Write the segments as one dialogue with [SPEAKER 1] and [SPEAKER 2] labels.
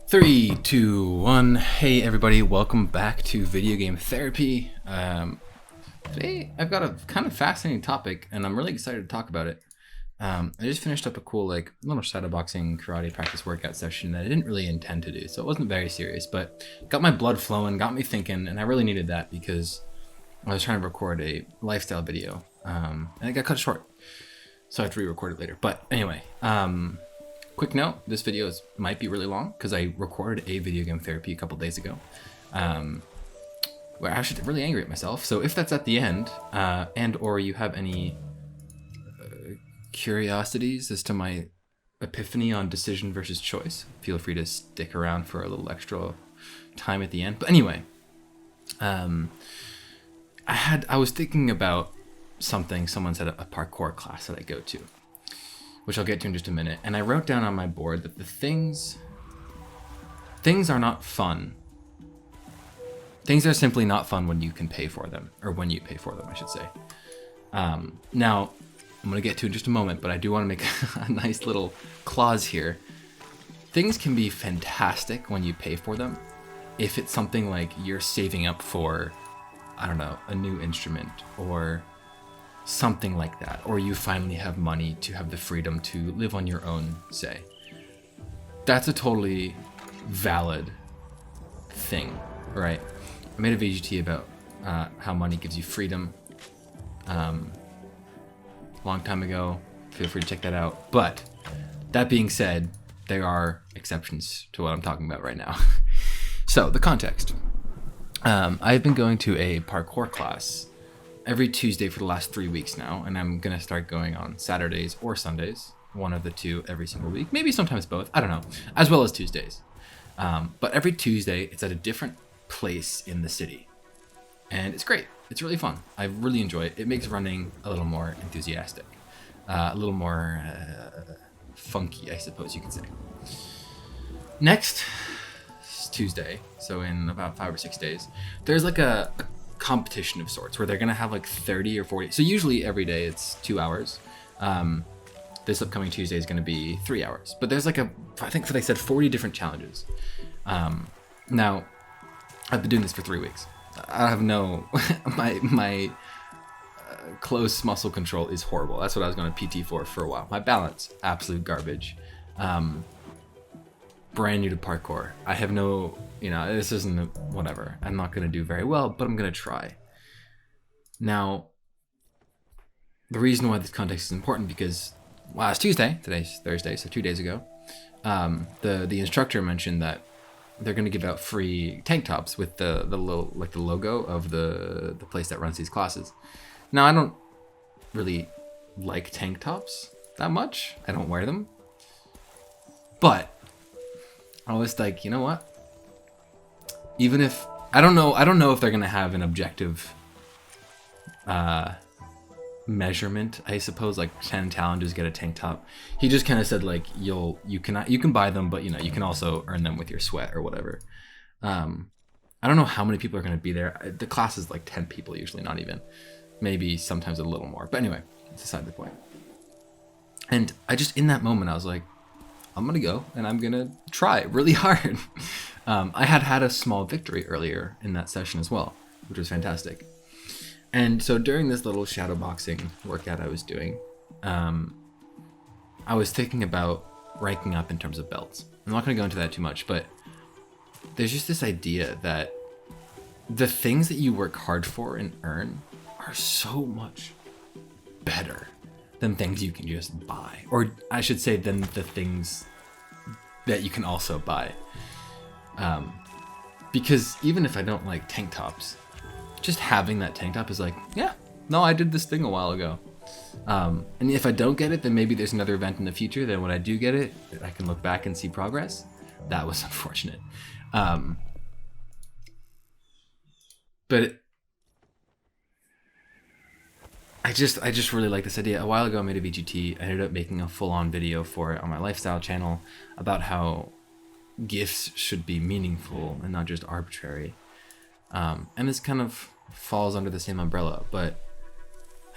[SPEAKER 1] Three, two, one. Hey everybody, welcome back to Video Game Therapy. Today I've got a kind of fascinating topic and I'm really excited to talk about it. I just finished up a cool little shadowboxing karate practice workout session that I didn't really intend to do, so it wasn't very serious, but got my blood flowing, got me thinking, and I really needed that because I was trying to record a lifestyle video and it got cut short, so I have to re-record it later. But anyway, quick note, this video might be really long because I recorded a video game therapy a couple days ago where I was really angry at myself. So if that's at the end and or you have any curiosities as to my epiphany on decision versus choice, feel free to stick around for a little extra time at the end. But anyway, I was thinking about something someone said at a parkour class that I go to, which I'll get to in just a minute. And I wrote down on my board that the things are not fun. Things are simply not fun when you can pay for them, or when you pay for them, I should say. Now, I'm gonna get to it in just a moment, but I do wanna make a nice little clause here. Things can be fantastic when you pay for them. If it's something like you're saving up for, I don't know, a new instrument, or something like that, or you finally have money to have the freedom to live on your own, say. That's a totally valid thing, right? I made a VGT about how money gives you freedom long time ago. Feel free to check that out. But that being said, there are exceptions to what I'm talking about right now. So the context. I've been going to a parkour class every Tuesday for the last 3 weeks now, and I'm gonna start going on Saturdays or Sundays, one of the two every single week, maybe sometimes both, I don't know, as well as Tuesdays. But every Tuesday, it's at a different place in the city, and it's great. It's really fun. I really enjoy it. It makes running a little more enthusiastic, a little more funky, I suppose you could say. Next Tuesday, so in about 5 or 6 days, there's like a competition of sorts where they're gonna have like 30 or 40. So usually every day it's 2 hours. This upcoming Tuesday is gonna be 3 hours. But there's I think they said 40 different challenges. Now, I've been doing this for 3 weeks. I have my close muscle control is horrible. That's what I was going to PT for a while. My balance, absolute garbage. Brand new to parkour. I have no, this isn't whatever. I'm not going to do very well, but I'm going to try. Now, the reason why this context is important because last Tuesday, today's Thursday, so 2 days ago, the instructor mentioned that they're going to give out free tank tops with the little the logo of the place that runs these classes. Now, I don't really like tank tops that much. I don't wear them. But I was like, you know what? Even if I don't know if they're going to have an objective measurement, I suppose, like 10 challengers get a tank top. He just kind of said you can buy them, but you can also earn them with your sweat or whatever. I don't know how many people are going to be there. The class is like 10 people usually, not even, maybe sometimes a little more, but anyway, it's aside the point. And I just, in that moment, I was like, I'm gonna go and I'm gonna try really hard. I had a small victory earlier in that session as well, which was fantastic. And so during this little shadowboxing workout I was doing, I was thinking about ranking up in terms of belts. I'm not going to go into that too much, but there's just this idea that the things that you work hard for and earn are so much better than things you can just buy. Or I should say than the things that you can also buy. Because even if I don't like tank tops, just having that tank top is like, yeah, no, I did this thing a while ago. And if I don't get it, then maybe there's another event in the future. Then when I do get it, I can look back and see progress. That was unfortunate. But I just really like this idea. A while ago, I made a VGT. I ended up making a full-on video for it on my lifestyle channel about how gifts should be meaningful and not just arbitrary. And this kind of falls under the same umbrella, but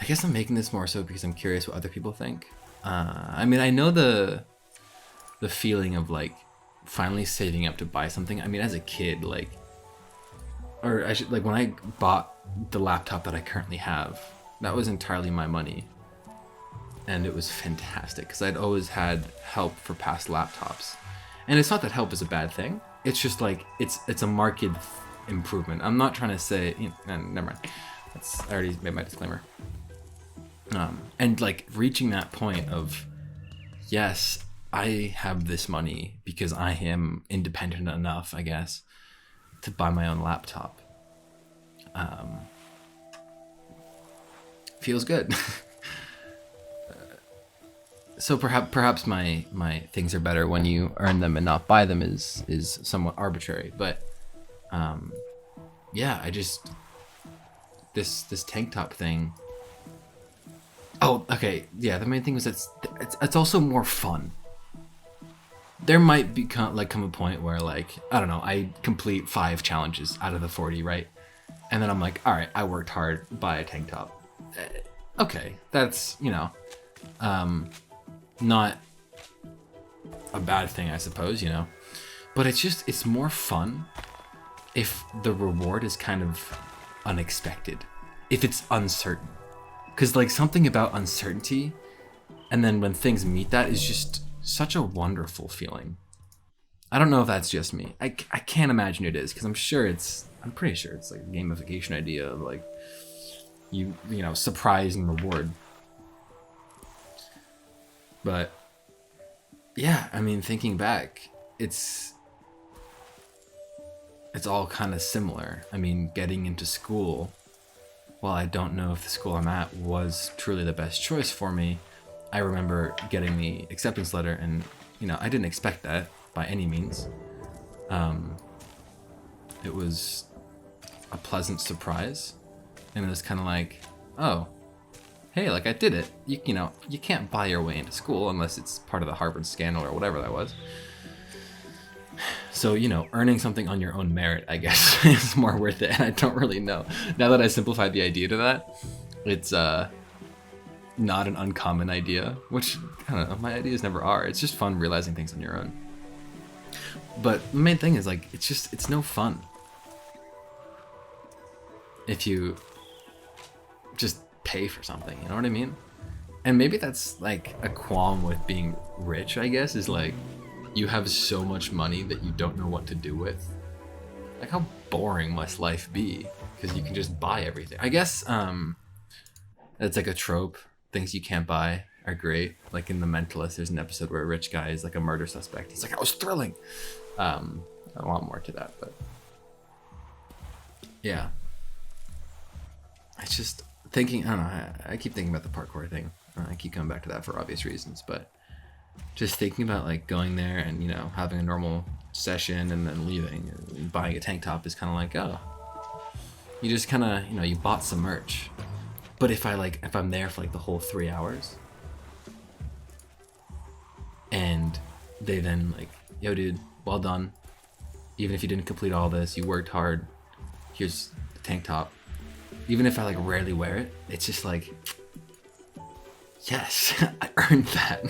[SPEAKER 1] I guess I'm making this more so because I'm curious what other people think. I mean, I know the feeling of like finally saving up to buy something. I mean, as a kid, like, or I should, like, when I bought the laptop that I currently have, that was entirely my money. And it was fantastic because I'd always had help for past laptops. And it's not that help is a bad thing. It's just like, it's a marked improvement. I'm not trying to say, never mind. I already made my disclaimer. And like reaching that point of, yes, I have this money because I am independent enough, I guess, to buy my own laptop. Feels good. So perhaps my things are better when you earn them and not buy them is somewhat arbitrary. But yeah, I just this tank top thing. Oh, okay, yeah. The main thing was it's also more fun. There might come a point where, like, I don't know, I complete 5 challenges out of the 40, right? And then I'm like, all right, I worked hard, buy a tank top. Okay, that's, not a bad thing, I suppose, But it's more fun if the reward is kind of unexpected, if it's uncertain. Because, like, something about uncertainty, and then when things meet that is just such a wonderful feeling. I don't know if that's just me. I can't imagine it is, because I'm pretty sure it's like a gamification idea of, like, you know, surprise and reward. But yeah, I mean, thinking back, it's all kind of similar. I mean, getting into school, while I don't know if the school I'm at was truly the best choice for me, I remember getting the acceptance letter, and I didn't expect that by any means. It was a pleasant surprise, and it was kind of like, oh, hey, like, I did it. You can't buy your way into school unless it's part of the Harvard scandal or whatever that was. So, earning something on your own merit, I guess, is more worth it. And I don't really know. Now that I simplified the idea to that, it's not an uncommon idea, which, I don't know, my ideas never are. It's just fun realizing things on your own. But the main thing is, like, it's no fun if you just pay for something, you know what I mean? And maybe that's like a qualm with being rich, I guess, is like, you have so much money that you don't know what to do with. Like, how boring must life be? Because you can just buy everything. I guess it's like a trope. Things you can't buy are great. Like in The Mentalist, there's an episode where a rich guy is like a murder suspect. He's like, I was thrilling. A lot more to that, but yeah. It's just thinking, I don't know, I keep thinking about the parkour thing. I keep coming back to that for obvious reasons, but just thinking about, like, going there and, having a normal session and then leaving and buying a tank top is kind of like, oh, you just kind of, you bought some merch. But if I'm there for, like, the whole 3 hours and they then, like, yo, dude, well done. Even if you didn't complete all this, you worked hard. Here's the tank top. Even if I, like, rarely wear it, it's just like, yes, I earned that.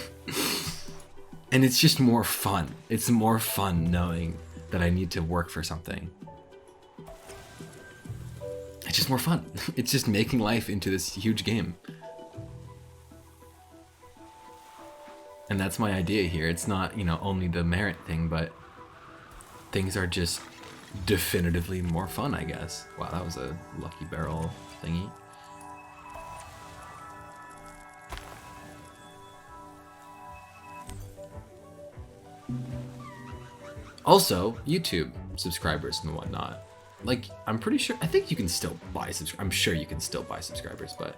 [SPEAKER 1] And it's just more fun. It's more fun knowing that I need to work for something. It's just more fun. It's just making life into this huge game. And that's my idea here. It's not, only the merit thing, but things are just definitively more fun, I guess. Wow, that was a lucky barrel thingy. Also, YouTube subscribers and whatnot. Like, I'm pretty sure, I think you can still buy I'm sure you can still buy subscribers, but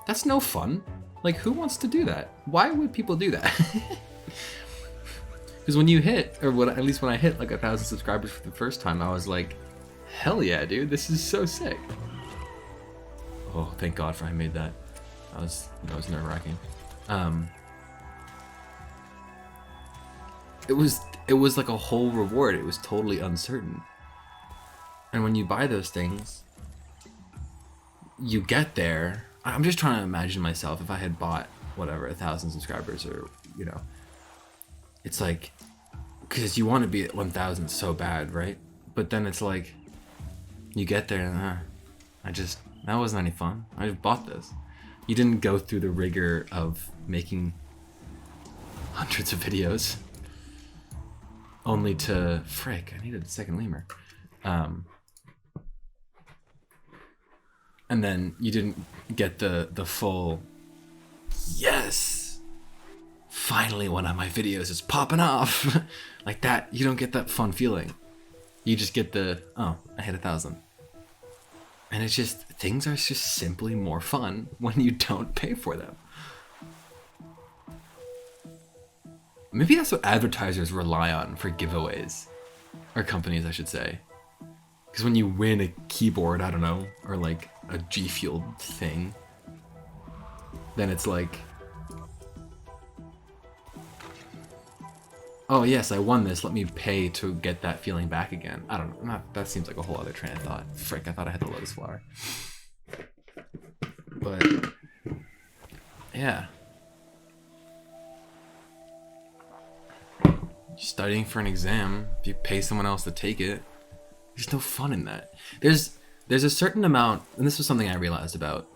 [SPEAKER 1] that's no fun. Like, who wants to do that? Why would people do that? Because when you hit, at least when I hit like 1,000 subscribers for the first time, I was like, hell yeah, dude, this is so sick. Oh, thank God for I made that. That was nerve-wracking. It was like a whole reward. It was totally uncertain. And when you buy those things, you get there. I'm just trying to imagine myself if I had bought whatever 1,000 subscribers, or it's like because you want to be at 1,000 so bad, right? But then it's like, you get there and that wasn't any fun. I just bought this. You didn't go through the rigor of making hundreds of videos only to, frick, I needed a second lemur. And then you didn't get the full, yes, finally one of my videos is popping off. Like that, you don't get that fun feeling. You just get the, oh, I hit 1,000. And it's just, things are just simply more fun when you don't pay for them. Maybe that's what advertisers rely on for giveaways. Or companies, I should say. Because when you win a keyboard, I don't know, or like a G Fuel thing, then it's like, oh yes, I won this, let me pay to get that feeling back again. I don't know, that seems like a whole other train of thought. Frick, I thought I had the lotus flower. But, yeah. Studying for an exam, if you pay someone else to take it, there's no fun in that. There's a certain amount, and this was something I realized about,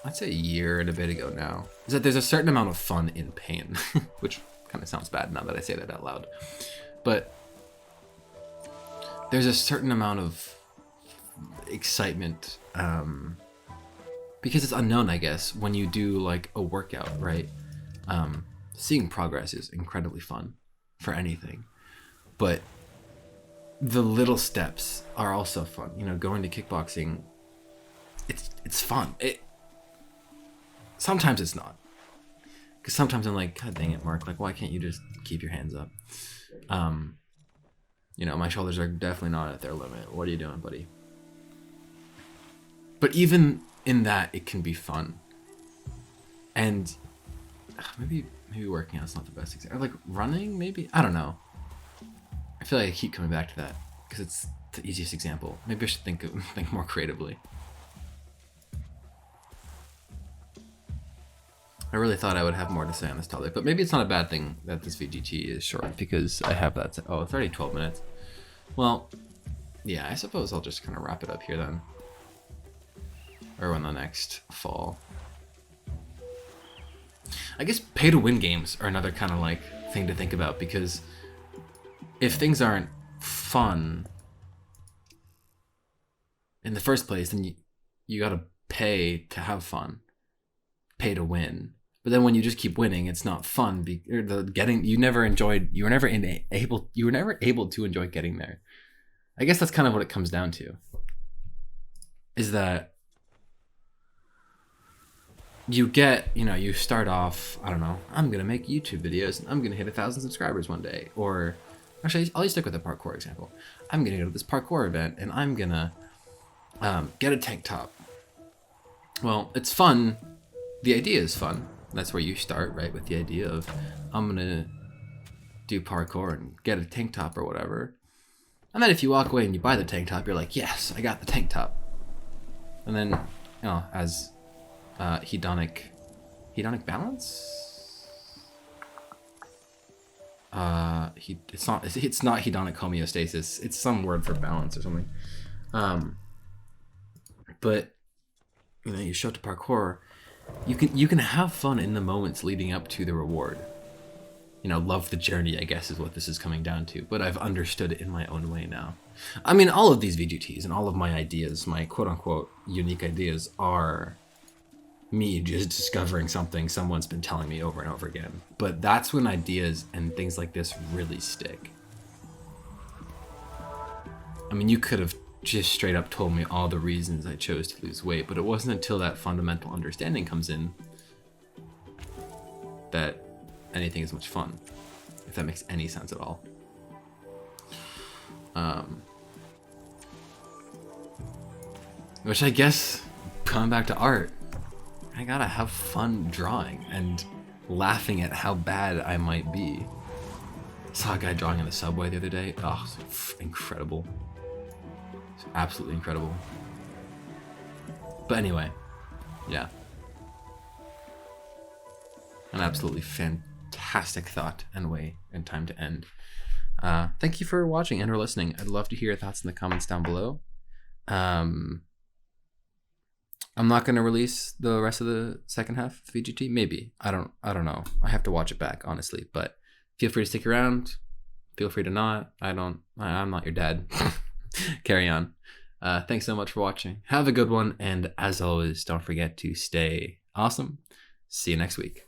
[SPEAKER 1] I'd say a year and a bit ago now, is that there's a certain amount of fun in pain, which kind of sounds bad now that I say that out loud. But there's a certain amount of excitement, because it's unknown, I guess, when you do like a workout, right? Seeing progress is incredibly fun for anything, but the little steps are also fun. You know, going to kickboxing, it's fun. Sometimes it's not, because sometimes I'm like, God dang it, Mark, like why can't you just keep your hands up? You know, my shoulders are definitely not at their limit. What are you doing, buddy? But even in that, it can be fun. And maybe working out's not the best example. Or like running, maybe? I don't know. I feel like I keep coming back to that because it's the easiest example. Maybe I should think more creatively. I really thought I would have more to say on this topic, but maybe it's not a bad thing that this VGT is short because I have that. Oh, it's already 12 minutes. Well, yeah, I suppose I'll just kind of wrap it up here then. Or when the next fall. I guess pay to win games are another kind of like thing to think about, because if things aren't fun in the first place, then you gotta pay to have fun, pay to win. But then when you just keep winning, it's not fun. You were never able to enjoy getting there. I guess that's kind of what it comes down to. Is that you start off, I don't know, I'm gonna make YouTube videos and I'm gonna hit 1,000 subscribers one day. Or actually, I'll just stick with the parkour example. I'm gonna go to this parkour event and I'm gonna get a tank top. Well, it's fun. The idea is fun. That's where you start, right? With the idea of, I'm gonna do parkour and get a tank top or whatever. And then if you walk away and you buy the tank top, you're like, yes, I got the tank top. And then, as hedonic balance? It's not hedonic homeostasis. It's some word for balance or something. But you show up to parkour, you can have fun in the moments leading up to the reward. Love the journey, I guess, is what this is coming down to. But I've understood it in my own way now. I mean, all of these VGTs and all of my ideas, my quote-unquote unique ideas, are me just discovering something someone's been telling me over and over again. But that's when ideas and things like this really stick. I mean, you could have just straight up told me all the reasons I chose to lose weight, but it wasn't until that fundamental understanding comes in that anything is much fun, if that makes any sense at all. Which I guess, coming back to art, I gotta have fun drawing and laughing at how bad I might be. Saw a guy drawing in the subway the other day. Oh, it's incredible. It's absolutely incredible. But anyway, yeah. An absolutely fantastic fantastic thought and way and time to end. Thank you for watching and or listening. I'd love to hear your thoughts in the comments down below. I'm not going to release the rest of the second half of VGT. Maybe. I don't know. I have to watch it back, honestly. But feel free to stick around. Feel free to not. I'm not your dad. Carry on. Thanks so much for watching. Have a good one. And as always, don't forget to stay awesome. See you next week.